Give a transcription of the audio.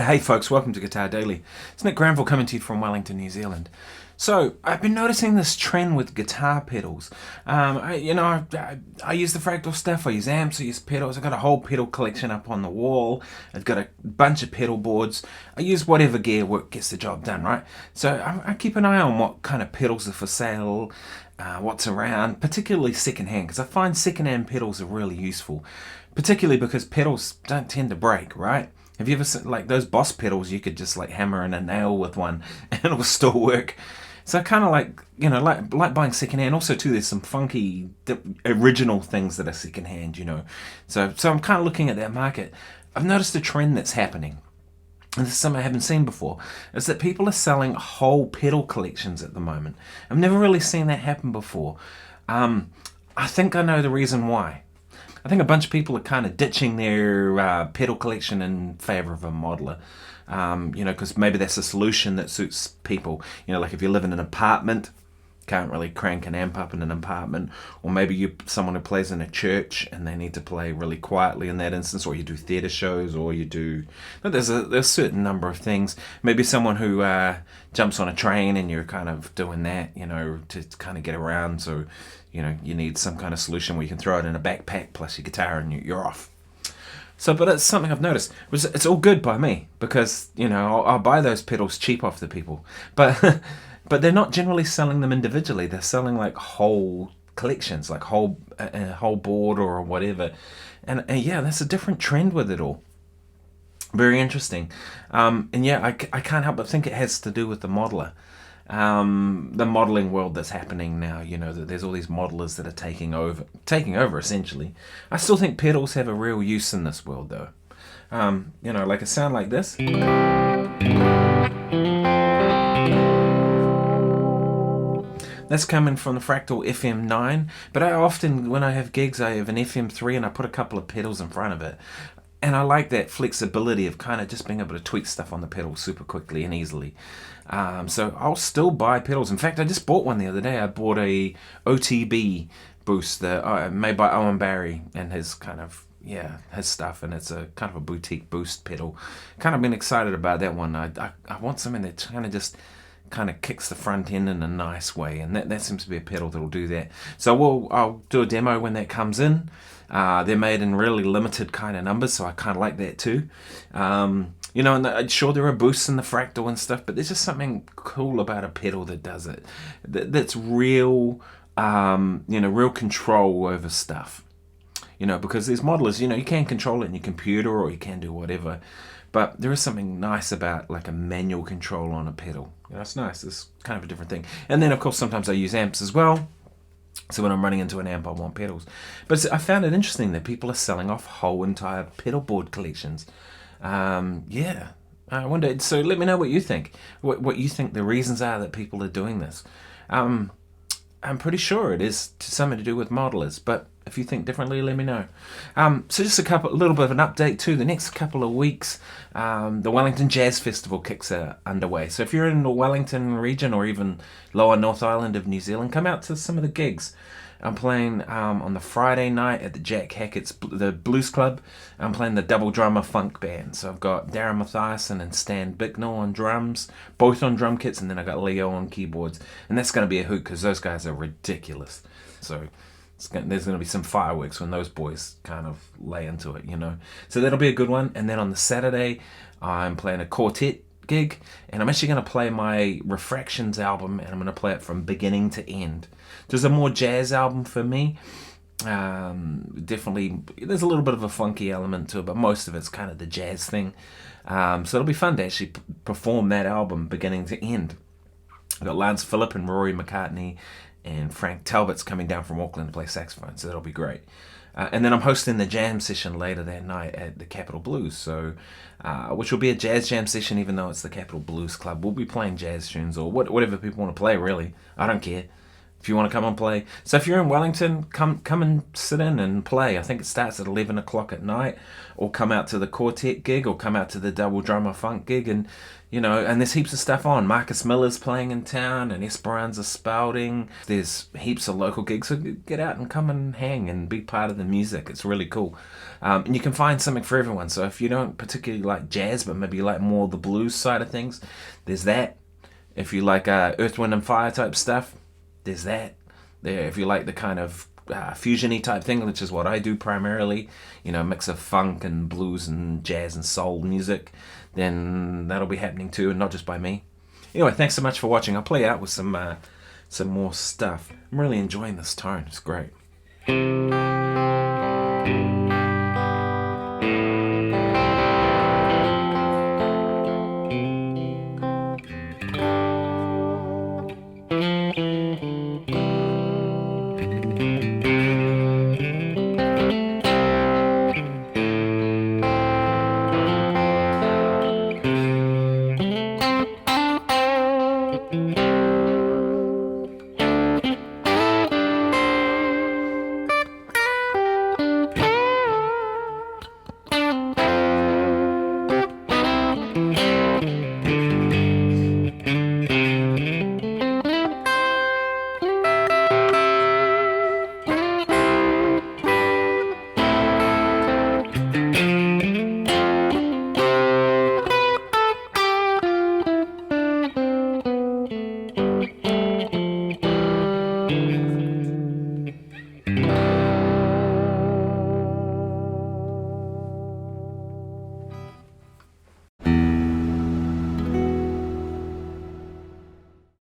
Hey folks, welcome to Guitar Daily. It's Nick Granville coming to you from Wellington, New Zealand. So, I've been noticing this trend with guitar pedals. I use the Fractal stuff, I use amps, I use pedals, I've got a whole pedal collection up on the wall, I've got a bunch of pedal boards, I use whatever gear gets the job done, right? So, I keep an eye on what kind of pedals are for sale, what's around, particularly secondhand, because I find secondhand pedals are really useful, particularly because pedals don't tend to break, right? Have you ever seen, like, those Boss pedals, you could just like hammer in a nail with one and it'll still work. So kind of like, like buying secondhand. Also too, there's some funky original things that are secondhand, So I'm kind of looking at that market. I've noticed a trend that's happening, and this is something I haven't seen before, is that people are selling whole pedal collections at the moment. I've never really seen that happen before. I think I know the reason why. I think a bunch of people are kind of ditching their pedal collection in favour of a modeler, because maybe that's a solution that suits people. Like if you live in an apartment, can't really crank an amp up in an apartment, or maybe you're someone who plays in a church and they need to play really quietly in that instance, or you do theatre shows, or you do... There's a certain number of things. Maybe someone who jumps on a train and you're kind of doing that, to kind of get around, so... you need some kind of solution where you can throw it in a backpack plus your guitar and you're off. So, but it's something I've noticed. It's all good by me because, I'll buy those pedals cheap off the people. But but they're not generally selling them individually. They're selling like whole collections, like whole board or whatever. And yeah, that's a different trend with it all. Very interesting. And yeah, I can't help but think it has to do with the modeler. The modelling world that's happening now, that there's all these modelers that are taking over essentially. I still think pedals have a real use in this world though. Like a sound like this. That's coming from the Fractal FM9, but I often, when I have gigs, I have an FM3 and I put a couple of pedals in front of it. And I like that flexibility of kind of just being able to tweak stuff on the pedal super quickly and easily. So I'll still buy pedals. In fact, I just bought one the other day. I bought a OTB boost made by Owen Barry and his stuff. And it's a kind of a boutique boost pedal. Kind of been excited about that one. I want something that kind of kicks the front end in a nice way. And that seems to be a pedal that'll do that. So I'll do a demo when that comes in. They're made in really limited kind of numbers, so I kind of like that too. And sure there are boosts in the Fractal and stuff, but there's just something cool about a pedal that does it. That's real, real control over stuff. Because there's modelers, you can control it in your computer or you can do whatever. But there is something nice about like a manual control on a pedal. It's nice. It's kind of a different thing. And then, of course, sometimes I use amps as well. So when I'm running into an amp, I want pedals. But I found it interesting that people are selling off whole entire pedal board collections. I wonder. So let me know what you think. What you think the reasons are that people are doing this. I'm pretty sure it is something to do with modelers, but if you think differently, let me know. So just a little bit of an update too. The next couple of weeks, the Wellington Jazz Festival kicks underway. So if you're in the Wellington region or even lower North Island of New Zealand, come out to some of the gigs. I'm playing on the Friday night at the Jack Hackett's the Blues Club. I'm playing the double drummer funk band. So I've got Darren Mathews and Stan Bicknell on drums, both on drum kits, and then I got Leo on keyboards. And that's going to be a hoot because those guys are ridiculous. So there's going to be some fireworks when those boys kind of lay into it, So that'll be a good one. And then on the Saturday, I'm playing a quartet gig, and I'm actually going to play my Refractions album, and I'm going to play it from beginning to end. There's a more jazz album for me. Definitely, there's a little bit of a funky element to it, but most of it's kind of the jazz thing. So it'll be fun to actually perform that album beginning to end. I've got Lance Phillip and Rory McCartney and Frank Talbot's coming down from Auckland to play saxophone, so that'll be great. And then I'm hosting the jam session later that night at the Capitol Blues, so which will be a jazz jam session, even though it's the Capitol Blues Club. We'll be playing jazz tunes or whatever people want to play, really. I don't care. If you want to come and play. So if you're in Wellington, come and sit in and play. I think it starts at 11 o'clock at night, or come out to the quartet gig, or come out to the double drummer funk gig, and and there's heaps of stuff on. Marcus Miller's playing in town, and Esperanza Spalding. There's heaps of local gigs, so get out and come and hang and be part of the music. It's really cool. And you can find something for everyone. So if you don't particularly like jazz, but maybe you like more the blues side of things, there's that. If you like Earth, Wind and Fire type stuff, there's that. There, if you like the kind of fusion-y type thing, which is what I do primarily, mix of funk and blues and jazz and soul music, then that'll be happening too, and not just by me. Anyway, thanks so much for watching. I'll play out with some more stuff. I'm really enjoying this tone. It's great.